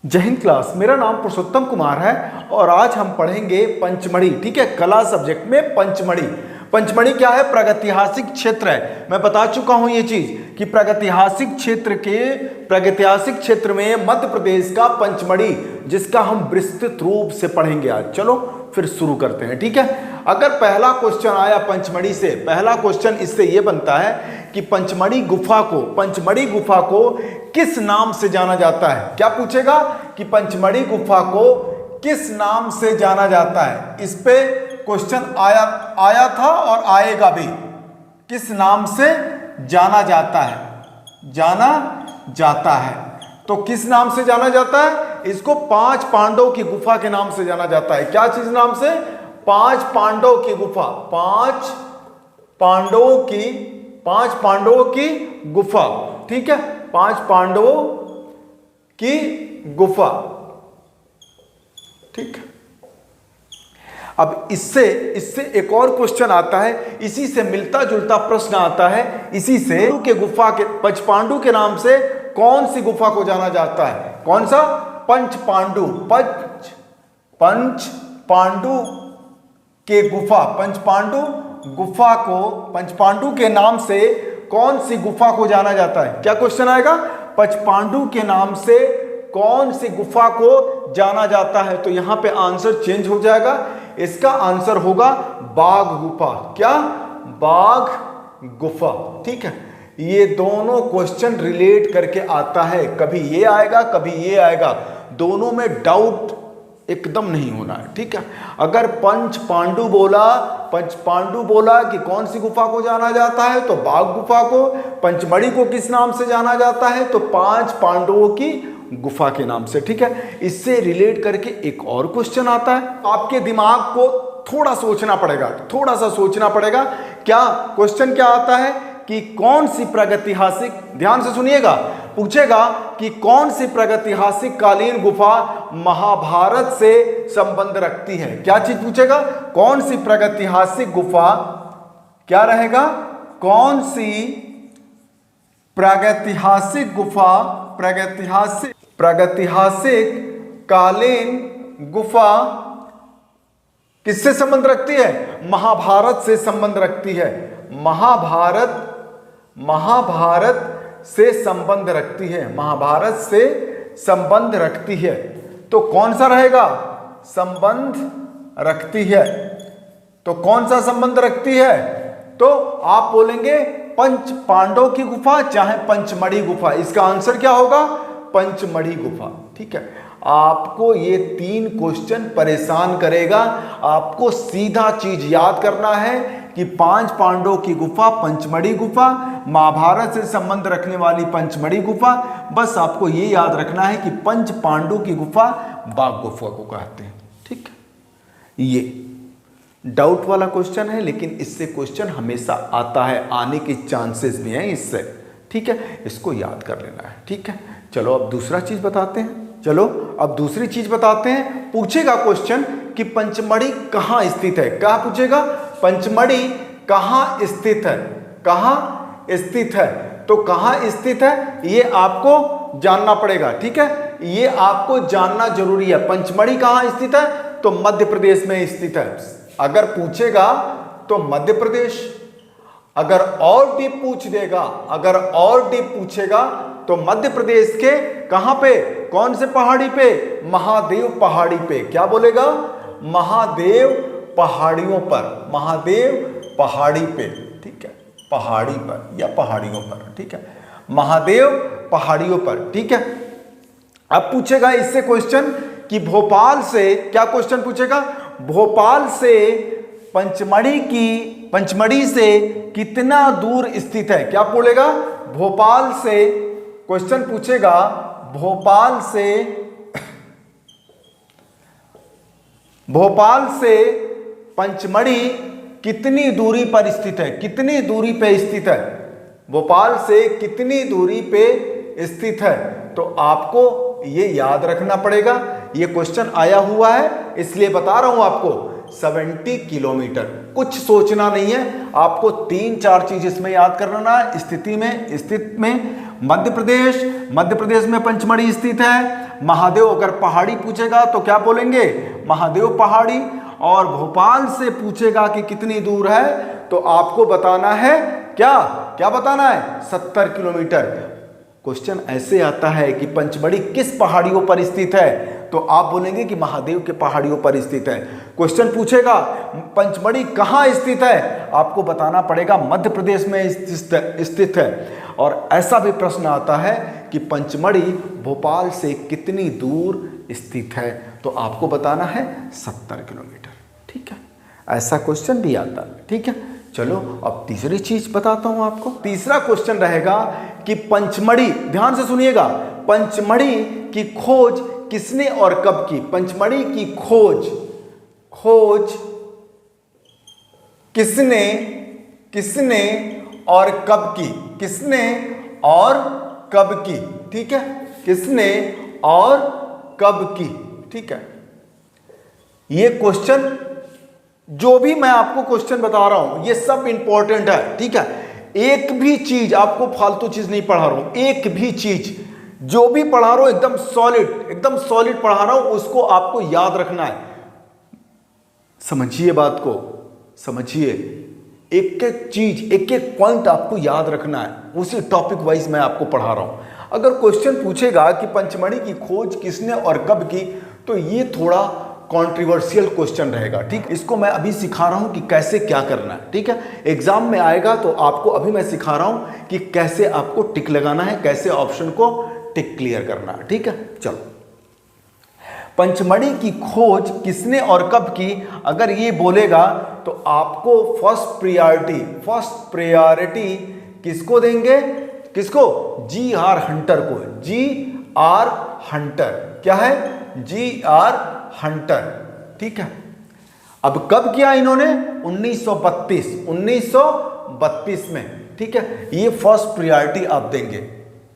जय हिंद क्लास। मेरा नाम पुरुषोत्तम कुमार है और आज हम पढ़ेंगे पंचमढ़ी। ठीक है, कला सब्जेक्ट में पंचमढ़ी। पंचमढ़ी क्या है? प्रागैतिहासिक क्षेत्र है। मैं बता चुका हूं ये चीज कि प्रागैतिहासिक क्षेत्र में मध्य प्रदेश का पंचमढ़ी, जिसका हम विस्तृत रूप से पढ़ेंगे आज। चलो फिर शुरू करते हैं। ठीक है, अगर पहला क्वेश्चन आया पंचमढ़ी से, पहला क्वेश्चन इससे यह बनता है कि पंचमढ़ी गुफा को किस नाम से जाना जाता है। क्या पूछेगा कि पंचमढ़ी गुफा को किस नाम से जाना जाता है। इस पे क्वेश्चन आया था और आएगा भी। किस नाम से जाना जाता है, तो किस नाम से जाना जाता है? इसको 5 पांडवों की गुफा के नाम से जाना जाता है। क्या चीज नाम से? 5 पांडवों की गुफा। 5 पांडवों की गुफा। ठीक है, 5 पांडवों की गुफा। ठीक है, अब इससे एक और क्वेश्चन आता है, इसी से मिलता जुलता प्रश्न आता है। इसी से के गुफा के पंचपांडु के नाम से कौन सी गुफा को जाना जाता है? कौन सा? पंच पांडु के गुफा। पंचपांडु के नाम से कौन सी गुफा को जाना जाता है? क्या क्वेश्चन आएगा? पंचपांडु के नाम से कौन सी गुफा को जाना जाता है? तो यहां पे आंसर चेंज हो जाएगा। इसका आंसर होगा बाघ गुफा। क्या? बाघ गुफा। ठीक है, ये दोनों क्वेश्चन रिलेट करके आता है। कभी ये आएगा, कभी ये आएगा। दोनों में डाउट एकदम नहीं होना है। ठीक है, अगर पंचपांडु बोला कि कौन सी गुफा को जाना जाता है, तो बाघ गुफा को। पंचमढ़ी को किस नाम से जाना जाता है? तो 5 पांडवों की गुफा के नाम से। ठीक है, इससे रिलेट करके एक और क्वेश्चन आता है। आपके दिमाग को थोड़ा सोचना पड़ेगा। क्या क्वेश्चन क्या आता है कि कौन सी प्रागैतिहासिक, ध्यान से सुनिएगा, पूछेगा कि कौन सी प्रागैतिहासिक कालीन गुफा महाभारत से संबंध रखती है। क्या चीज पूछेगा? कौन सी प्रागैतिहासिक गुफा, क्या रहेगा? कौन सी प्रागैतिहासिक गुफा, प्रागैतिहासिक कालीन गुफा किससे संबंध रखती है? महाभारत से संबंध रखती है। महाभारत से संबंध रखती है। तो कौन सा रहेगा? संबंध रखती है। तो कौन सा संबंध रखती है? तो आप बोलेंगे पंच पांडव की गुफा चाहे पंचमढ़ी गुफा। इसका आंसर क्या होगा? पंचमढ़ी गुफा। ठीक है, आपको ये 3 क्वेश्चन परेशान करेगा। आपको सीधा चीज याद करना है कि 5 पांडवों की गुफा पंचमढ़ी गुफा, महाभारत से संबंध रखने वाली पंचमढ़ी गुफा। बस आपको ये याद रखना है कि पंच पांडु की गुफा बाघ गुफा को कहते हैं। ठीक है, ये डाउट वाला क्वेश्चन है, लेकिन इससे क्वेश्चन हमेशा आता है, आने के चांसेस भी हैं इससे। ठीक है, इसको याद कर लेना है। ठीक है, चलो अब दूसरी चीज बताते हैं। पूछेगा क्वेश्चन कि पंचमढ़ी कहाँ स्थित है। क्या पूछेगा? पंचमढ़ी कहाँ स्थित है? तो कहाँ स्थित है ये आपको जानना पड़ेगा। ठीक है, ये आपको जानना जरूरी है। पंचमढ़ी कहाँ स्थित है? तो मध्य प्रदेश में स्थित है। अगर पूछेगा तो मध्य प्रदेश। अगर और डीप पूछेगा तो मध्य प्रदेश के कहां पे? कौन से पहाड़ी पे? महादेव पहाड़ी पे। क्या बोलेगा? महादेव पहाड़ियों पे। ठीक है, पहाड़ी पर या पहाड़ियों पर। ठीक है, महादेव पहाड़ियों पर। ठीक है, अब पूछेगा इससे क्वेश्चन कि भोपाल से, क्या क्वेश्चन पूछेगा? भोपाल से पंचमढ़ी से कितना दूर स्थित है? क्या बोलेगा? भोपाल से क्वेश्चन पूछेगा, भोपाल से पंचमढ़ी कितनी दूरी पर स्थित है? भोपाल से कितनी दूरी पे स्थित है? तो आपको ये याद रखना पड़ेगा। ये क्वेश्चन आया हुआ है, इसलिए बता रहा हूं आपको। 70 किलोमीटर। कुछ सोचना नहीं है, आपको 3-4 चीज इसमें याद करना है। स्थित में मध्य प्रदेश में पंचमढ़ी स्थित है। महादेव अगर पहाड़ी पूछेगा तो क्या बोलेंगे, महादेव पहाड़ी। और भोपाल से पूछेगा कि कितनी दूर है, तो आपको बताना है क्या, क्या बताना है, 70 किलोमीटर। क्वेश्चन ऐसे आता है कि पंचमढ़ी किस पहाड़ियों पर स्थित है, तो आप बोलेंगे कि महादेव के पहाड़ियों पर स्थित है। क्वेश्चन पूछेगा पंचमढ़ी कहाँ स्थित है, आपको बताना पड़ेगा मध्य प्रदेश में स्थित है। और ऐसा भी प्रश्न आता है कि पंचमढ़ी भोपाल से कितनी दूर स्थित है, तो आपको बताना है 70 किलोमीटर। ठीक है, ऐसा क्वेश्चन भी आता है। ठीक है, चलो अब तीसरी चीज बताता हूं आपको। तीसरा क्वेश्चन रहेगा कि पंचमढ़ी, ध्यान से सुनिएगा, पंचमढ़ी की खोज किसने और कब की। पंचमढ़ी की खोज किसने और कब की, किसने और कब की। ठीक है, किसने और कब की। ठीक है, ये क्वेश्चन, जो भी मैं आपको क्वेश्चन बता रहा हूं ये सब इंपॉर्टेंट है। ठीक है, एक भी चीज आपको फालतू चीज नहीं पढ़ा रहा हूं, एक भी चीज जो भी पढ़ा रहा हूं एकदम सॉलिड पढ़ा रहा हूं, उसको आपको याद रखना है। समझिए बात को, समझिए, एक एक चीज, एक एक पॉइंट आपको याद रखना है, उसी टॉपिक वाइज मैं आपको पढ़ा रहा हूं। अगर क्वेश्चन पूछेगा कि पंचमढ़ी की खोज किसने और कब की, तो ये थोड़ा कॉन्ट्रोवर्शियल क्वेश्चन रहेगा। ठीक, इसको मैं अभी सिखा रहा हूं कि कैसे क्या करना है। ठीक है, एग्जाम में आएगा तो आपको अभी मैं सिखा रहा हूं कि कैसे आपको टिक लगाना है, कैसे ऑप्शन को टिक क्लियर करना है। ठीक है, चलो, पंचमढ़ी की खोज किसने और कब की, अगर ये बोलेगा तो आपको फर्स्ट प्रायोरिटी किसको देंगे, किसको, GR हंटर को। GR हंटर क्या है, GR हंटर। ठीक है, अब कब किया इन्होंने, 1932 में। ठीक है, ये फर्स्ट प्रायोरिटी आप देंगे,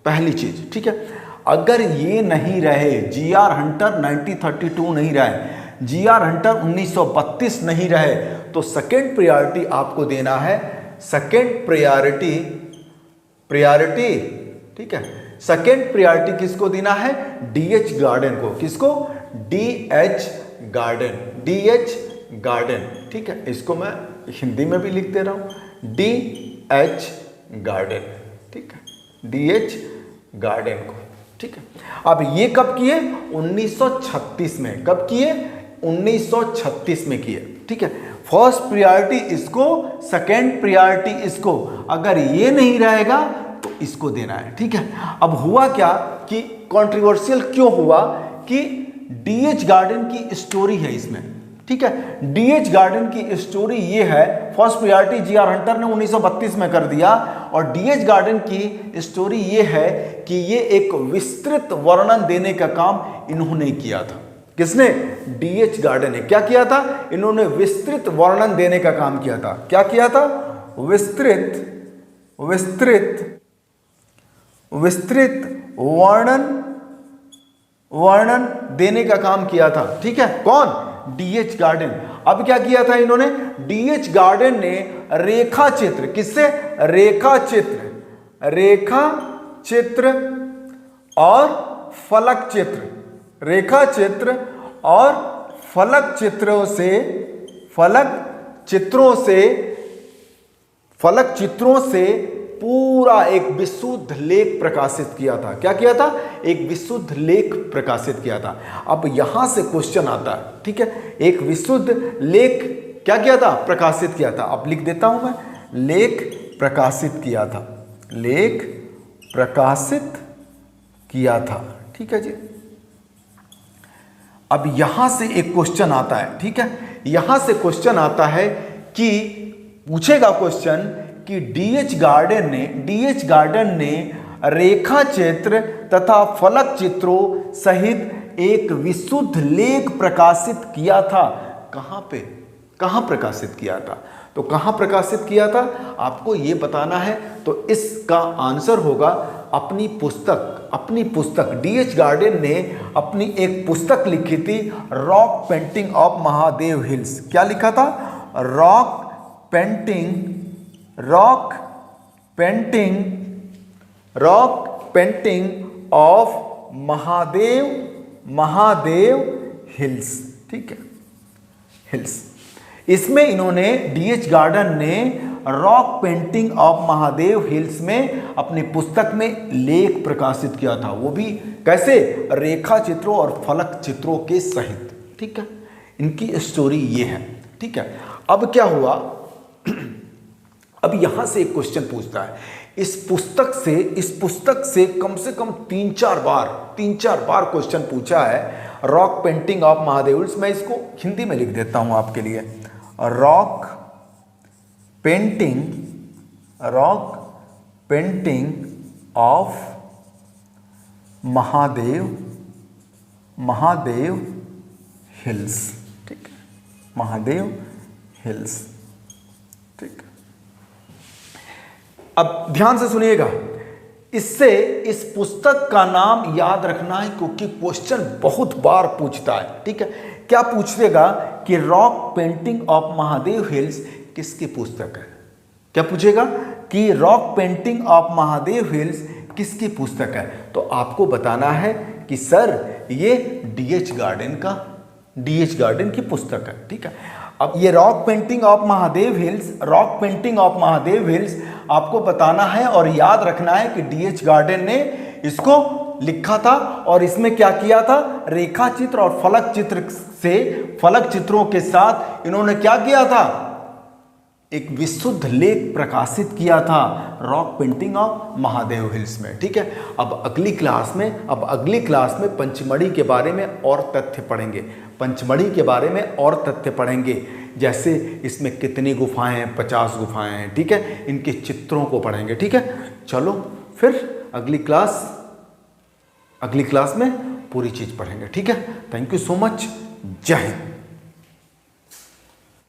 पहली चीज। ठीक है, अगर ये नहीं रहे, GR हंटर 1932 नहीं रहे, GR हंटर 1932 नहीं रहे, तो सेकेंड प्रायोरिटी आपको देना है, सेकेंड प्रायोरिटी। ठीक है, सेकेंड प्रायोरिटी किसको देना है, DH गार्डन को। किसको, DH गार्डन। ठीक है, इसको मैं हिंदी में भी लिख दे रहा हूं, DH गार्डन। ठीक है, DH गार्डन को। ठीक है, अब ये कब किए, 1936 में। कब किए, 1936 में किए। ठीक है, फर्स्ट प्रायोरिटी इसको, सेकेंड प्रायोरिटी इसको, अगर ये नहीं रहेगा तो इसको देना है। ठीक है, अब हुआ क्या कि कंट्रोवर्शियल क्यों हुआ कि DH गार्डन की स्टोरी है इसमें। ठीक है, DH गार्डन की स्टोरी ये है, फर्स्ट प्रायोरिटी GR हंटर ने 1932 में कर दिया, और DH गार्डन की स्टोरी ये है कि ये एक विस्तृत वर्णन देने का काम इन्होंने किया था। किसने, DH गार्डन ने क्या किया था, इन्होंने विस्तृत वर्णन देने का काम किया था। क्या किया था, विस्तृत वर्णन देने का काम किया था। ठीक है, कौन, DH गार्डन। अब क्या किया था इन्होंने, DH गार्डन ने रेखा चित्र, किससे, रेखा चित्र और फलक चित्र, रेखा चित्र और फलक चित्रों से पूरा एक विशुद्ध लेख प्रकाशित किया था। क्या किया था, एक विशुद्ध लेख प्रकाशित किया था। अब यहां से क्वेश्चन आता है। ठीक है, एक विशुद्ध लेख क्या किया था, प्रकाशित किया था। अब लिख देता हूं मैं, लेख प्रकाशित किया था, लेख प्रकाशित किया था। ठीक है जी, अब यहां से एक क्वेश्चन आता है। ठीक है, यहां से क्वेश्चन आता है कि पूछेगा क्वेश्चन कि DH गार्डन ने रेखा चित्र तथा फलक चित्रों सहित एक विशुद्ध लेख प्रकाशित किया था। कहां पे, कहां प्रकाशित किया था, तो कहां प्रकाशित किया था आपको ये बताना है। तो इसका आंसर होगा अपनी पुस्तक DH गार्डन ने अपनी एक पुस्तक लिखी थी, rock painting of Mahadev hills. क्या लिखा था, rock painting of Mahadev Mahadev hills, ठीक है, हिल्स। इसमें इन्होंने डीएच गार्डन ने rock painting of Mahadev hills में अपनी पुस्तक में लेख प्रकाशित किया था, वो भी कैसे, रेखा चित्रों और फलक चित्रों के सहित, ठीक है। इनकी स्टोरी ये है, ठीक है। अब क्या हुआ, अब यहां से एक क्वेश्चन पूछता है, इस पुस्तक से कम से कम तीन चार बार क्वेश्चन पूछा है, rock painting of Mahadev hills. मैं इसको हिंदी में लिख देता हूं आपके लिए, rock painting of Mahadev hills, ठीक है, महादेव हिल्स, ठीक। अब ध्यान से सुनिएगा, इससे इस पुस्तक का नाम याद रखना है क्योंकि क्वेश्चन बहुत बार पूछता है, ठीक है। क्या पूछेगा कि rock painting of Mahadev hills किसकी पुस्तक है? क्या पूछेगा कि rock painting of Mahadev hills किसकी पुस्तक है? तो आपको बताना है कि सर ये डीएच गार्डन की पुस्तक है, ठीक है। अब ये rock painting of Mahadev hills आपको बताना है और याद रखना है कि डीएच गार्डन ने इसको लिखा था और इसमें क्या किया था, रेखा चित्र और फलक चित्रों के साथ इन्होंने क्या किया था, एक विशुद्ध लेख प्रकाशित किया था rock painting of Mahadev hills में, ठीक है। अब अगली क्लास में पंचमढ़ी के बारे में और तथ्य पढ़ेंगे, जैसे इसमें कितनी गुफाएं हैं, 50 गुफाएं हैं, ठीक है। इनके चित्रों को पढ़ेंगे, ठीक है। चलो फिर अगली क्लास में पूरी चीज पढ़ेंगे, ठीक है। थैंक यू सो मच, जय हिंद।